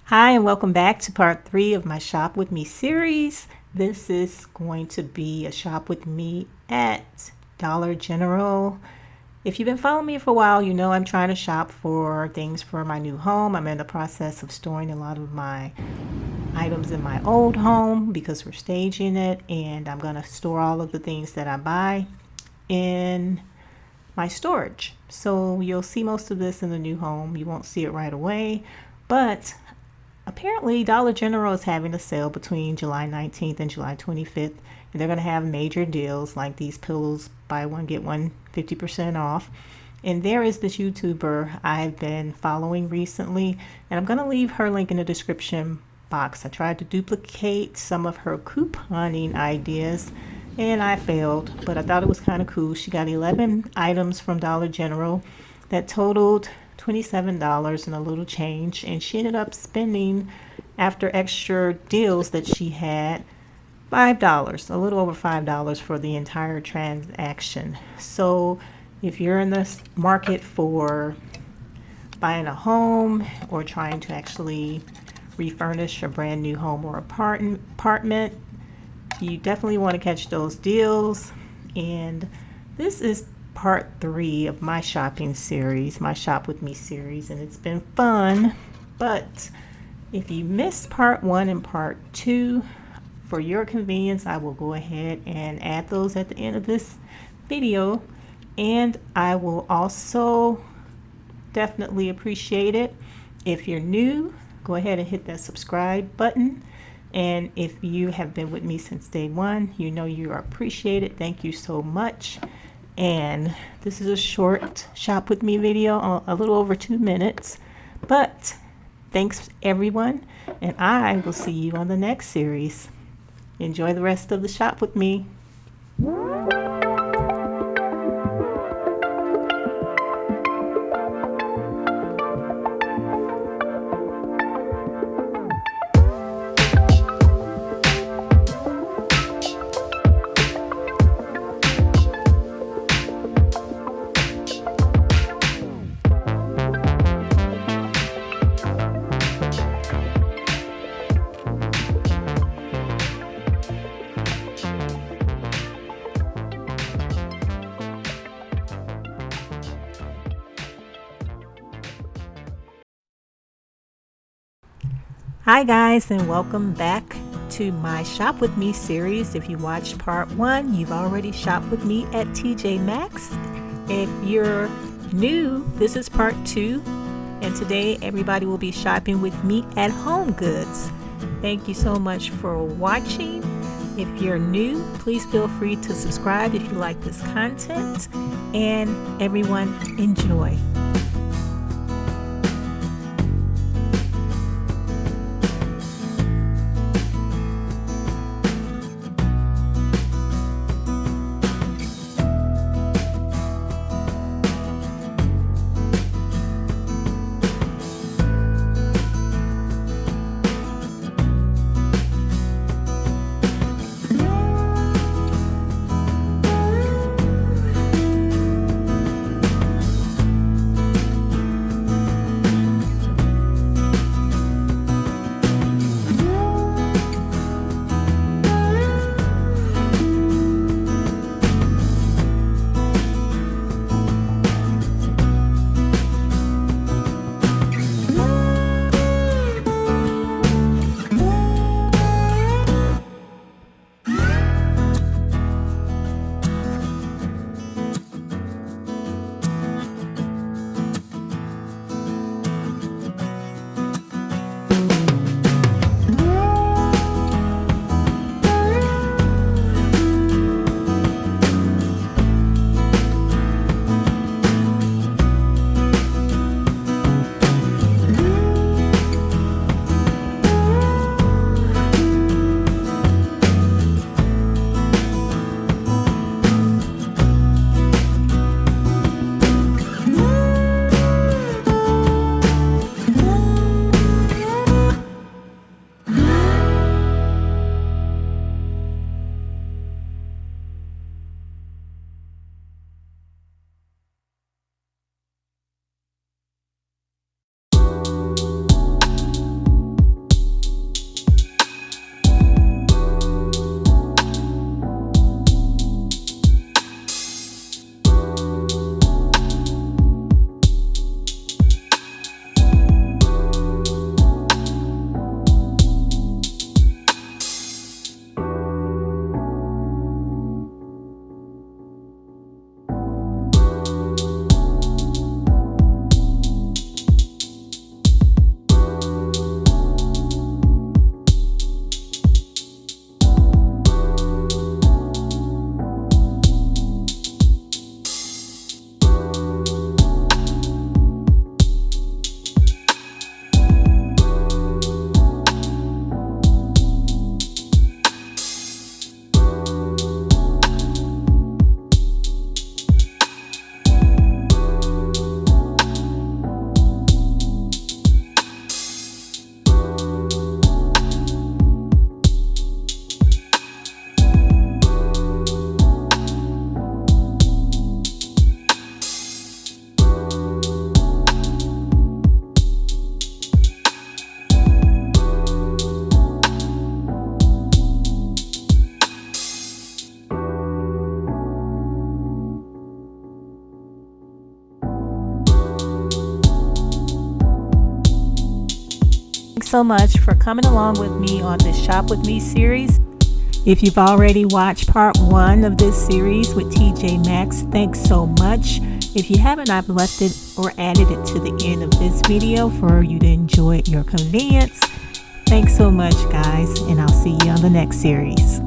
Hi, and welcome back to part 3 of my Shop With Me series. This is going to be a shop with me at Dollar General. If you've been following me for a while, you know I'm trying to shop for things for my new home. I'm in the process of storing a lot of my items in my old home because we're staging it, and I'm going to store all of the things that I buy in my storage. So you'll see most of this in the new home. You won't see it right away, but apparently Dollar General is having a sale between July 19th and July 25th, and they're going to have major deals like these pillows, buy one get one 50% off. And there is this YouTuber I've been following recently, and I'm going to leave her link in the description box. I tried to duplicate some of her couponing ideas and I failed, but I thought it was kind of cool. She got 11 items from Dollar General that totaled $27 and a little change, and she ended up spending, after extra deals that she had, $5, a little over $5 for the entire transaction. So if you're in the market for buying a home or trying to actually refurnish a brand new home or apartment, you definitely want to catch those deals. And this is part 3 of my shopping series, my Shop With Me series, and it's been fun. But if you missed part 1 and part 2, for your convenience, I will go ahead and add those at the end of this video. And I will also definitely appreciate it if you're new. Go ahead and hit that subscribe button. And if you have been with me since day one, you know you are appreciated. Thank you so much. And this is a short Shop With Me video, a little over 2 minutes. But thanks everyone, and I will see you on the next series. Enjoy the rest of the Shop With Me. Hi guys, and welcome back to my Shop With Me series. If you watched part 1, you've already shopped with me at TJ Maxx. If you're new, this is part 2, and today everybody will be shopping with me at Homegoods. Thank you so much for watching. If you're new, please feel free to subscribe if you like this content, and everyone enjoy. Thanks so much for coming along with me on this Shop With Me series. If you've already watched part 1 of this series with TJ Maxx, thanks so much. If you haven't, I've left it or added it to the end of this video for you to enjoy at your convenience. Thanks so much, guys, and I'll see you on the next series.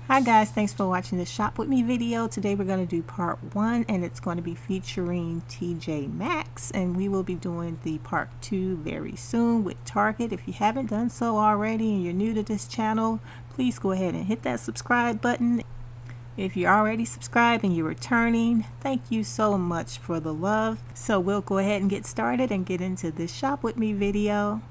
Hi guys, thanks for watching this Shop With Me video. Today we're going to do part 1 and it's going to be featuring TJ Maxx, and we will be doing the part 2 very soon with Target. If you haven't done so already and you're new to this channel, please go ahead and hit that subscribe button. If you're already subscribed and you're returning, thank you so much for the love. So we'll go ahead and get started and get into this Shop With Me video.